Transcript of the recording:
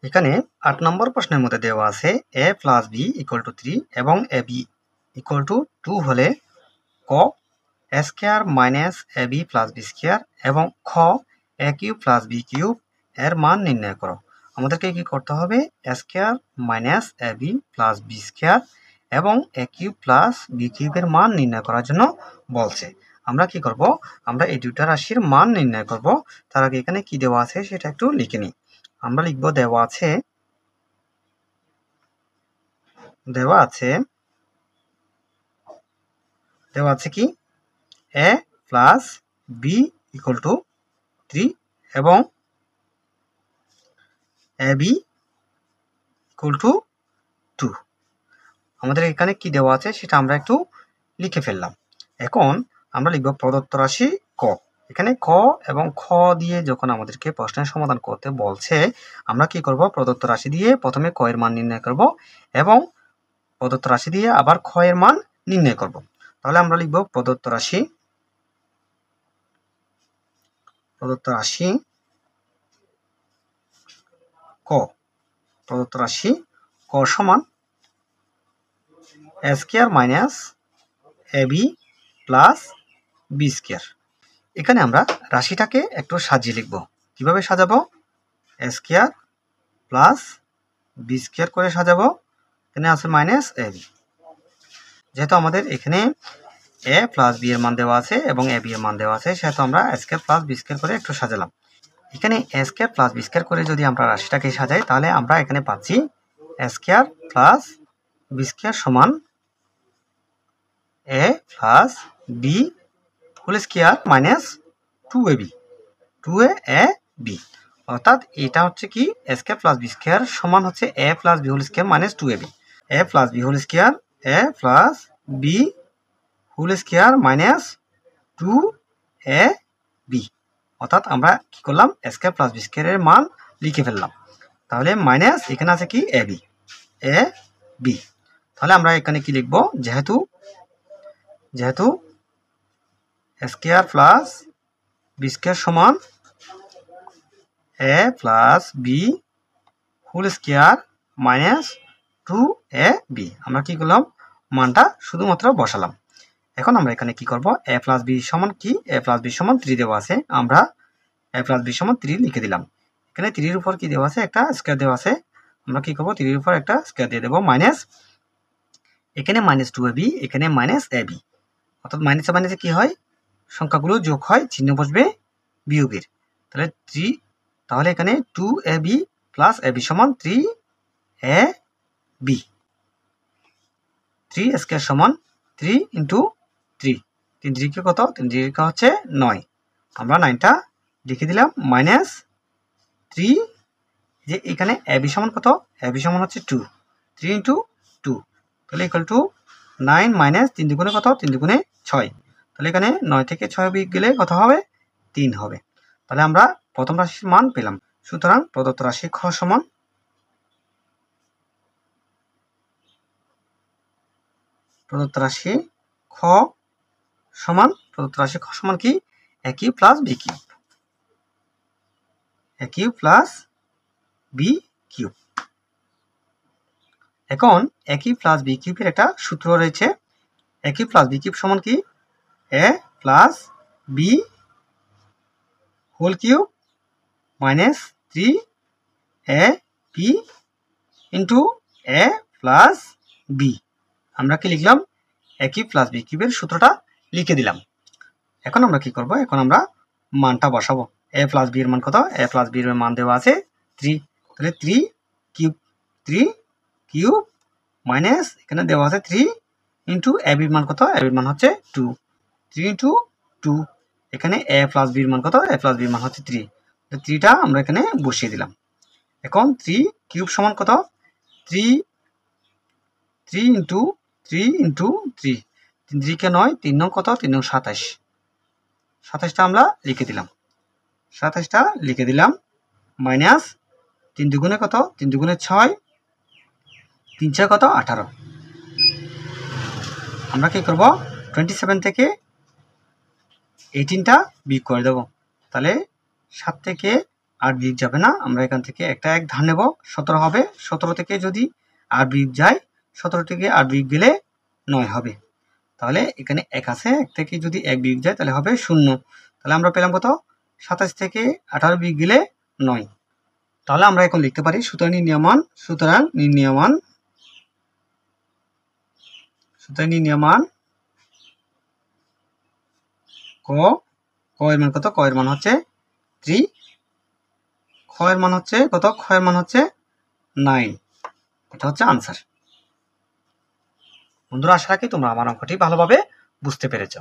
এখানে ৮ নম্বর প্রশ্নের মধ্যে দেওয়া আছে a plus B equal to 3 এবং এ বি ইকুয়াল টু 2 হলে ক A square minus A B plus B square এবং খ A cube plus B cube এর মান নির্ণয় করো। আমাদেরকে কি করতে হবে? A square minus A B plus B square এবং এ কিউব প্লাস বি কিউবের মান নির্ণয় করার জন্য বলছে। আমরা কি করব? আমরা এই দুটা রাশির মান নির্ণয় করব। তার আগে এখানে কি দেওয়া আছে সেটা একটু লিখে নিই। আমরা লিখব দেওয়া আছে কি a plus B equal to 3 এবং এ বি ইকুয়াল টু 2। আমাদের এখানে কি দেওয়া আছে সেটা আমরা একটু লিখে ফেললাম। এখন আমরা লিখব প্রদত্ত রাশি ক। এখানে ক এবং খ দিয়ে যখন আমাদেরকে প্রশ্নের সমাধান করতে বলছে, আমরা কি করব? প্রদত্ত রাশি দিয়ে প্রথমে ক এর মান নির্ণয় করব এবং প্রদত্ত রাশি দিয়ে আবার খ এর মান নির্ণয় করব। তাহলে আমরা লিখব প্রদত্ত রাশি ক। প্রদত্ত রাশি ক সমান এ square minus A B plus B square. এখানে আমরা রাশিটাকে একটু সাজিয়ে লিখব। কিভাবে সাজাবো? এ স্কোয়ার প্লাস বি স্কোয়ার করে সাজাবো। এখানে আছে মাইনাস এ বি। যেহেতু আমাদের এখানে এ প্লাস বি এর মান দেওয়া আছে এবং এ বি এর মান দেওয়া আছে, সেহেতু আমরা A square plus B square করে একটু সাজালাম। এখানে A square plus B square করে যদি আমরা রাশিটাকে সাজাই, তাহলে আমরা এখানে পাচ্ছি A square plus B square সমান A plus B whole square minus 2ab 2ab। অর্থাৎ এটা হচ্ছে কি A square plus B square সমান হচ্ছে A plus B whole square minus 2ab। A plus B whole square A plus B whole square minus 2ab। অর্থাৎ আমরা কি করলাম? এ স্কোয়ার প্লাস বি স্কোয়ারের মান লিখে ফেললাম। তাহলে মাইনাস এখানে আছে কি এ বি। তাহলে আমরা এখানে কি লিখব? যেহেতু স্কোয়ার প্লাস বি স্কোয়ার সমান A plus B whole square minus 2ab, আমরা কি করলাম? মানটা শুধুমাত্র বসালাম। এখন আমরা এখানে কি করব? এ প্লাস বি সমান কি? এ প্লাস বি সমান 3 দেওয়া আছে, আমরা এ প্লাস বি সমান 3 লিখে দিলাম। এখানে 3 এর উপর কি দেওয়া আছে? একটা স্কোয়ার দেওয়া আছে। আমরা কি করব? 3 এর উপর একটা স্কোয়ার দিয়ে দেবো। মাইনাস এখানে মাইনাস 2ab, এখানে মাইনাস ab। অর্থাৎ মাইনাসে মাইনাসে কি হয়? সংখ্যাগুলো যোগ হয়, চিহ্ন বসবে বিয়োগের। তাহলে এখানে 2ab প্লাস ab সমান 3ab। 3 স্কোয়ার সমান 3 ইন্টু 3। 3 3 কত? 3 3 হচ্ছে 9। আমরা 9টা লিখে দিলাম। মাইনাস 3, যে এখানে ab সমান কত? ab সমান হচ্ছে 2। 3 ইন্টু 2 তাহলে ইকুয়াল টু 9 মাইনাস 3 দুগুণে কত? 3 দুগুণে 6। তাহলে এখানে 9 থেকে 6 বিয়োগ গেলে কত হবে? 3 হবে। তাহলে আমরা প্রথম রাশির মান পেলাম। সুতরাং প্রদত্ত রাশি খ সমান প্রদত্ত রাশি খ সমান কি? A cube plus B cube. A cube plus B cube. এখন এ কিউব প্লাস বি কিউবের একটা সূত্র রয়েছে। A cube plus B cube সমান কি? A plus B whole cube minus 3ab into A plus B. আমরা কি লিখলাম? এ কিউব প্লাস বি কিউবের সূত্রটা লিখে দিলাম। এখন আমরা কি করব? এখন আমরা মানটা বসাবো। এ প্লাস বি এর মান কত? এ প্লাস বি এর মান দেওয়া আছে 3। তাহলে 3 কিউব মাইনাস এখানে দেওয়া আছে 3 ইন্টু এ বির মান কত? এ বির মান হচ্ছে 2। 3 ইন্টু 2 এখানে এ প্লাস বির মান কত? এ প্লাস বির মান হচ্ছে 3। 3টা আমরা এখানে বসিয়ে দিলাম। এখন 3 কিউব সমান কত? 3 ইন্টু 3 ইন্টু 3। 3 3 কে 9, 3 9 কত? 3 9 27। 27টা আমরা লিখে দিলাম। 27টা লিখে দিলাম। মাইনাস 3 দুগুণে কত? 3 দুগুণে 6, 3 6 কত? 18। আমরা কি করব? 27 থেকে 18টা বিয়োগ করে দেব। তাহলে 7 থেকে 8 বিয়োগ যাবে না, আমরা এখান থেকে একটা 1 ধার নেব, 17 হবে। 17 থেকে যদি 8 বিয়োগ যায়, 17 থেকে 8 বিয়োগ গেলে 9 হবে। তাহলে এখানে 1 আছে, 1 থেকে যদি 1 বিয়োগ যায় তাহলে হবে 0। তাহলে আমরা পেলাম কত? 27 থেকে 18 বিয়োগ গেলে 9। তাহলে আমরা এখন লিখতে পারি সুতরাং নির্ণীয় মান ক এর মান কত? ক এর মান হচ্ছে 3, খ এর মান হচ্ছে কত? খ এর মান হচ্ছে 9। এটা হচ্ছে আনসার। বন্ধুরা, আশা রাখি তোমরা আমার অঙ্কটি ভালোভাবে বুঝতে পেরেছ।